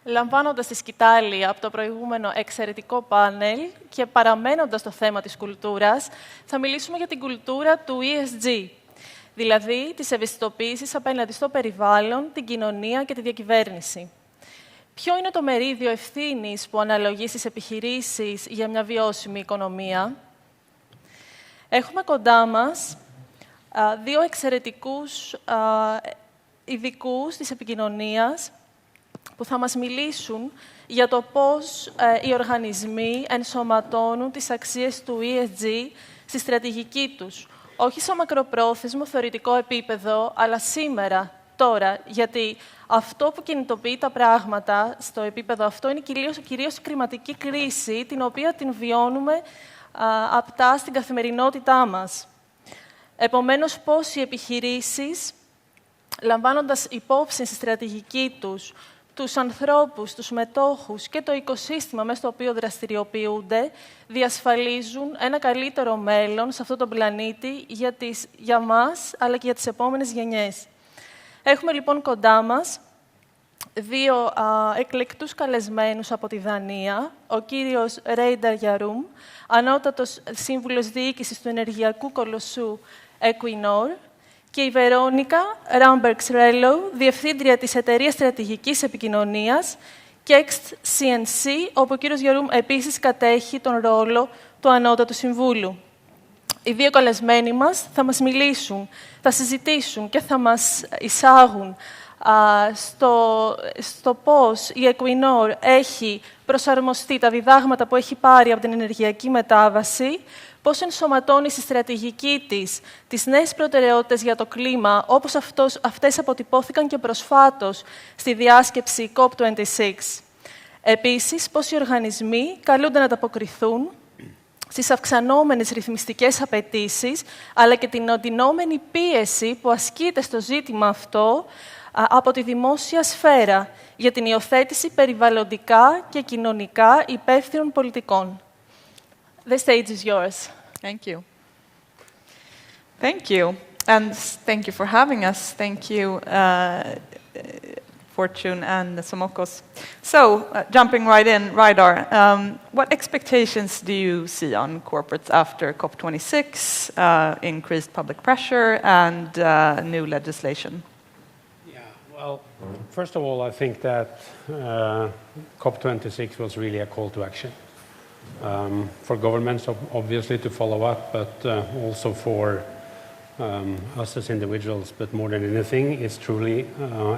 Λαμβάνοντας τη σκητάλη από το προηγούμενο εξαιρετικό πάνελ και παραμένοντας το θέμα της κουλτούρας, θα μιλήσουμε για την κουλτούρα του ESG, δηλαδή της ευαισθητοποίησης απέναντι στο περιβάλλον, την κοινωνία και τη διακυβέρνηση. Ποιο είναι το μερίδιο ευθύνης που αναλογεί στις επιχειρήσεις για μια βιώσιμη οικονομία? Έχουμε κοντά μας δύο εξαιρετικούς ειδικούς της επικοινωνίας που θα μας μιλήσουν για το πώς οι οργανισμοί ενσωματώνουν τις αξίες του ESG στη στρατηγική τους. Όχι σε μακροπρόθεσμο θεωρητικό επίπεδο, αλλά σήμερα, τώρα, γιατί αυτό που κινητοποιεί τα πράγματα στο επίπεδο αυτό είναι κυρίως η κλιματική κρίση, την οποία την βιώνουμε απτά στην καθημερινότητά μας. Επομένως, πώς οι επιχειρήσεις, λαμβάνοντας υπόψη στη στρατηγική τους ανθρώπους, τους μετόχους και το οικοσύστημα μέσα στο οποίο δραστηριοποιούνται, διασφαλίζουν ένα καλύτερο μέλλον σε αυτόν τον πλανήτη για μας, αλλά και για τις επόμενες γενιές. Έχουμε λοιπόν κοντά μας δύο εκλεκτούς καλεσμένους από τη Δανία, ο κύριος Reidar Gjaerum, ανώτατος σύμβουλος διοίκησης του ενεργειακού κολοσσού Equinor, και η Veronica Råberg-Schrello, διευθύντρια της εταιρείας στρατηγικής επικοινωνίας Kekst CNC, όπου ο κύριος Gjaerum επίσης κατέχει τον ρόλο του ανώτατου συμβούλου. Οι δύο καλεσμένοι μας θα μας μιλήσουν, θα συζητήσουν και θα μας εισάγουν στο πώς η Equinor έχει προσαρμοστεί τα διδάγματα που έχει πάρει από την ενεργειακή μετάβαση, πώς ενσωματώνει στη στρατηγική της τις νέες προτεραιότητες για το κλίμα, όπως αυτές αποτυπώθηκαν και προσφάτως στη διάσκεψη COP26. Επίσης, πώς οι οργανισμοί καλούνται να ανταποκριθούν στις αυξανόμενες ρυθμιστικές απαιτήσεις, αλλά και την οντινόμενη πίεση που ασκείται στο ζήτημα αυτό από τη δημόσια σφαίρα για την υιοθέτηση περιβαλλοντικά και κοινωνικά υπεύθυνων πολιτικών. The stage is yours. Thank you. Thank you. And thank you for having us. Thank you, Fortune and Somokos. So, jumping right in, Reidar, what expectations do you see on corporates after COP26, increased public pressure, and new legislation? Well, first of all, I think that COP26 was really a call to action. For governments, obviously, to follow up, but also for us as individuals. But more than anything, it's truly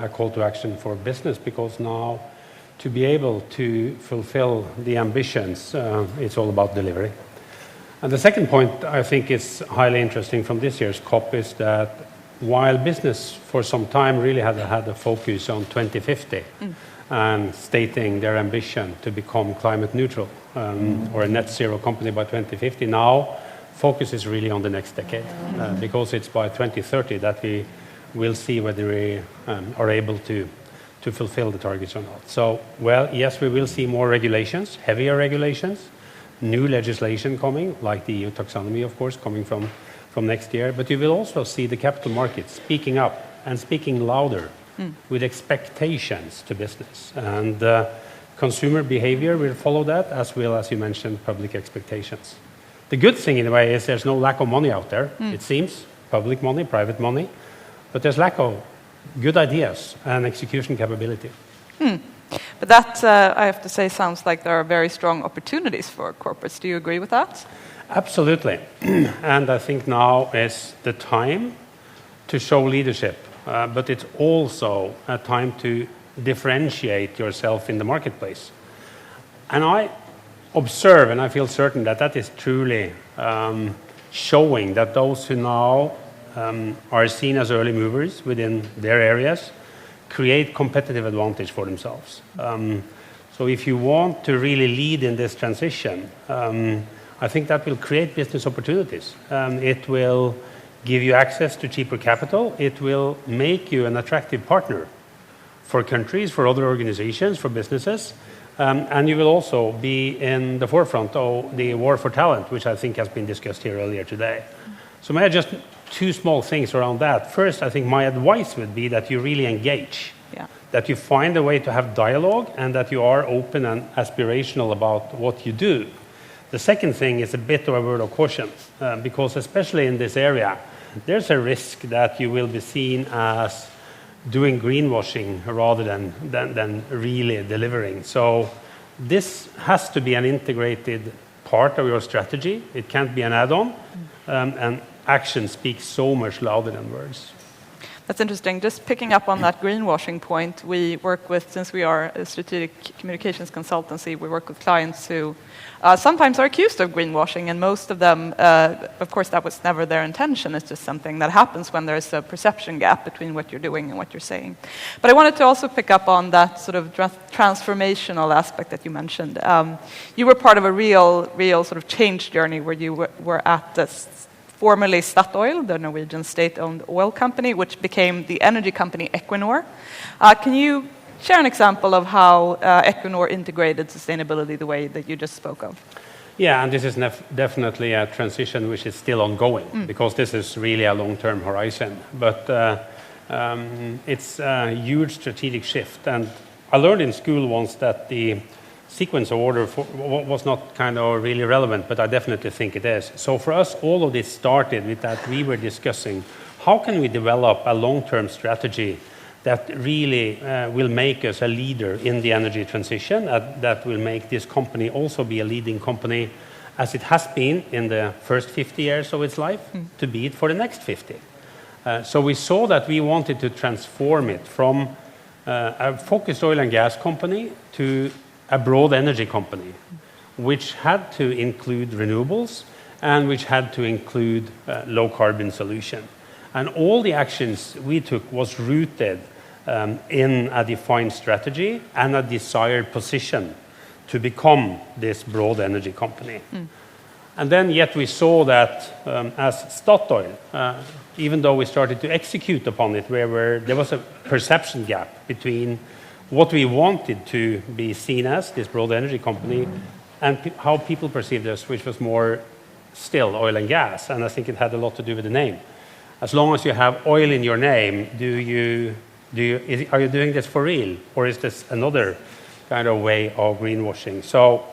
a call to action for business, because now to be able to fulfill the ambitions, it's all about delivery. And the second point I think is highly interesting from this year's COP is that while business for some time really had a focus on 2050 and stating their ambition to become climate neutral, or a net zero company by 2050. Now, focus is really on the next decade, because it's by 2030 that we will see whether we are able to fulfill the targets or not. So, well, yes, we will see more regulations, heavier regulations, new legislation coming, like the EU taxonomy, of course, coming from next year. But you will also see the capital markets speaking up and speaking louder with expectations to business. And consumer behavior will follow that, as well as you mentioned, public expectations. The good thing, in a way, is there's no lack of money out there, it seems, public money, private money, but there's lack of good ideas and execution capability. But that, I have to say, sounds like there are very strong opportunities for corporates. Do you agree with that? Absolutely. And I think now is the time to show leadership, but it's also a time to differentiate yourself in the marketplace. And I observe, and I feel certain that that is truly showing that those who now are seen as early movers within their areas create competitive advantage for themselves. So if you want to really lead in this transition, I think that will create business opportunities. It will give you access to cheaper capital. It will make you an attractive partner for countries, for other organizations, for businesses. And you will also be in the forefront of the war for talent, which I think has been discussed here earlier today. So may I just two small things around that. First, I think my advice would be that you really engage Yeah. That you find a way to have dialogue and that you are open and aspirational about what you do. The second thing is a bit of a word of caution, because especially in this area, there's a risk that you will be seen as doing greenwashing rather than really delivering. So this has to be an integrated part of your strategy. It can't be an add-on, and action speaks so much louder than words. That's interesting. Just picking up on that greenwashing point, we work with, since we are a strategic communications consultancy, we work with clients who sometimes are accused of greenwashing, and most of them, of course, that was never their intention. It's just something that happens when there's a perception gap between what you're doing and what you're saying. But I wanted to also pick up on that sort of transformational aspect that you mentioned. You were part of a real sort of change journey where you were at this formerly Statoil, the Norwegian state-owned oil company, which became the energy company Equinor. Can you share an example of how Equinor integrated sustainability the way that you just spoke of? Yeah, and this is definitely a transition which is still ongoing, because this is really a long-term horizon. But it's a huge strategic shift. And I learned in school once that the sequence of order was not kind of really relevant, but I definitely think it is. So for us, all of this started with that we were discussing how can we develop a long-term strategy that really will make us a leader in the energy transition, that will make this company also be a leading company as it has been in the first 50 years of its life, to be it for the next 50. So we saw that we wanted to transform it from a focused oil and gas company to a broad energy company, which had to include renewables and which had to include low carbon solution. And all the actions we took was rooted in a defined strategy and a desired position to become this broad energy company. And then yet we saw that as Statoil, even though we started to execute upon it, where there was a perception gap between what we wanted to be seen as, this broad energy company, and how people perceived us, which was more still oil and gas. And I think it had a lot to do with the name. As long as you have oil in your name, are you doing this for real? Or is this another kind of way of greenwashing? So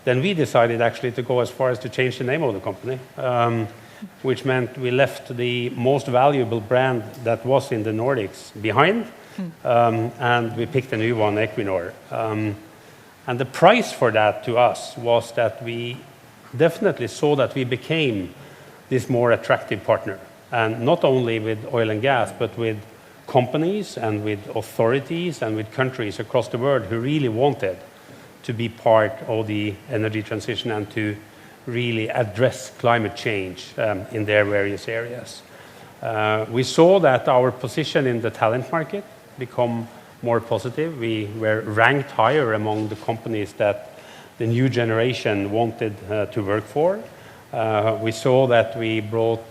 then we decided actually to go as far as to change the name of the company, which meant we left the most valuable brand that was in the Nordics behind, and we picked a new one, Equinor. And the price for that to us was that we definitely saw that we became this more attractive partner. And not only with oil and gas, but with companies and with authorities and with countries across the world who really wanted to be part of the energy transition and to really address climate change in their various areas. We saw that our position in the talent market become more positive. We were ranked higher among the companies that the new generation wanted to work for. We saw that we brought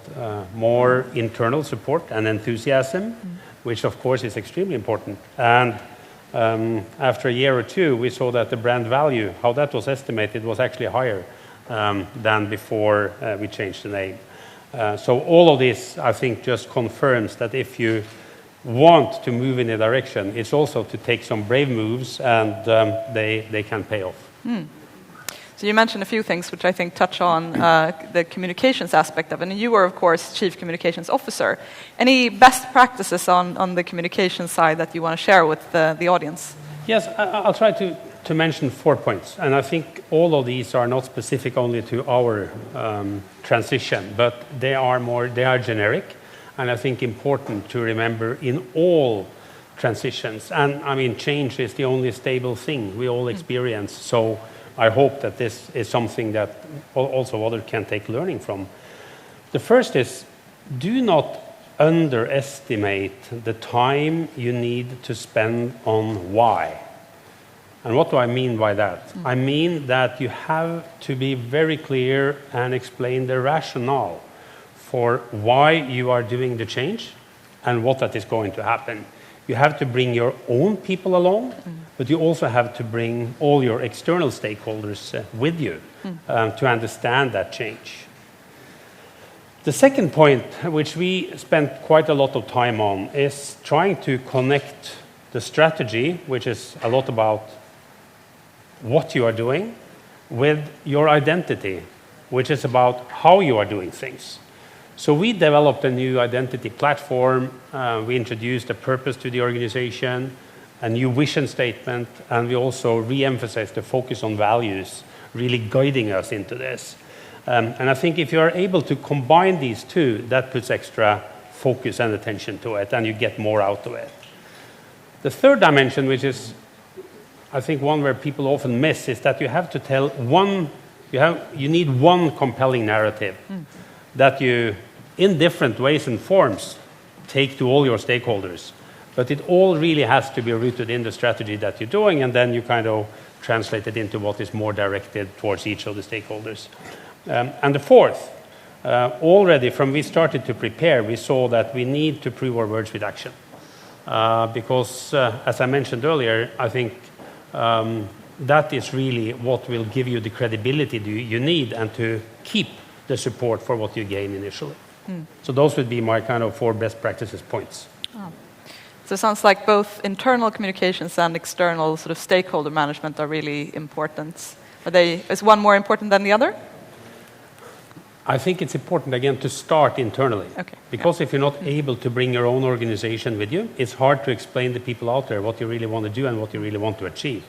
more internal support and enthusiasm, which of course is extremely important. And after a year or two, we saw that the brand value, how that was estimated, was actually higher than before we changed the name. So all of this, I think, just confirms that if you want to move in a direction, it's also to take some brave moves, and they can pay off. So you mentioned a few things which I think touch on the communications aspect of it, and you were, of course, Chief Communications Officer. Any best practices on the communication side that you want to share with the audience? Yes, I'll try to mention 4 points, and I think all of these are not specific only to our transition, but they are generic, and I think important to remember in all transitions. And I mean, change is the only stable thing we all experience, so I hope that this is something that also others can take learning from. The first is, do not underestimate the time you need to spend on why. And what do I mean by that? I mean that you have to be very clear and explain the rationale for why you are doing the change and what that is going to happen. You have to bring your own people along, but you also have to bring all your external stakeholders with you to understand that change. The second point, which we spent quite a lot of time on, is trying to connect the strategy, which is a lot about what you are doing, with your identity, which is about how you are doing things. So we developed a new identity platform. We introduced a purpose to the organization, a new vision statement, and we also re-emphasized the focus on values, really guiding us into this. And I think if you are able to combine these two, that puts extra focus and attention to it, and you get more out of it. The third dimension, which is, I think, one where people often miss, is that you have to tell you need one compelling narrative that you, in different ways and forms, take to all your stakeholders. But it all really has to be rooted in the strategy that you're doing, and then you kind of translate it into what is more directed towards each of the stakeholders. And the fourth, already from we started to prepare, we saw that we need to prove our words with action. Because, as I mentioned earlier, I think that is really what will give you the credibility you need and to keep the support for what you gain initially. So those would be my kind of 4 best practices points. So it sounds like both internal communications and external sort of stakeholder management are really important. Is one more important than the other? I think it's important, again, to start internally. Okay. Because if you're not able to bring your own organization with you, it's hard to explain to people out there what you really want to do and what you really want to achieve.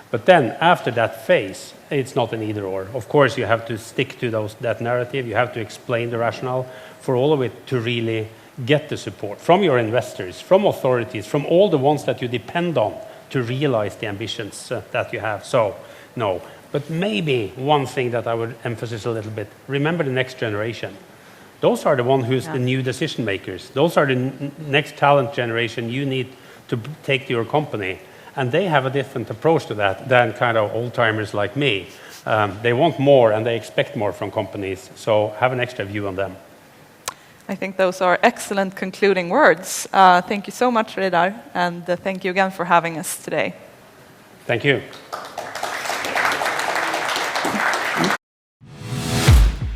But then, after that phase, it's not an either-or. Of course, you have to stick to that narrative. You have to explain the rationale for all of it to really get the support from your investors, from authorities, from all the ones that you depend on to realize the ambitions that you have. So, no. But maybe one thing that I would emphasize a little bit, remember the next generation. Those are the ones who's the new decision makers. Those are the next talent generation you need to take to your company. And they have a different approach to that than kind of old-timers like me. They want more and they expect more from companies. So have an extra view on them. I think those are excellent concluding words. Thank you so much, Reidar, and thank you again for having us today. Thank you.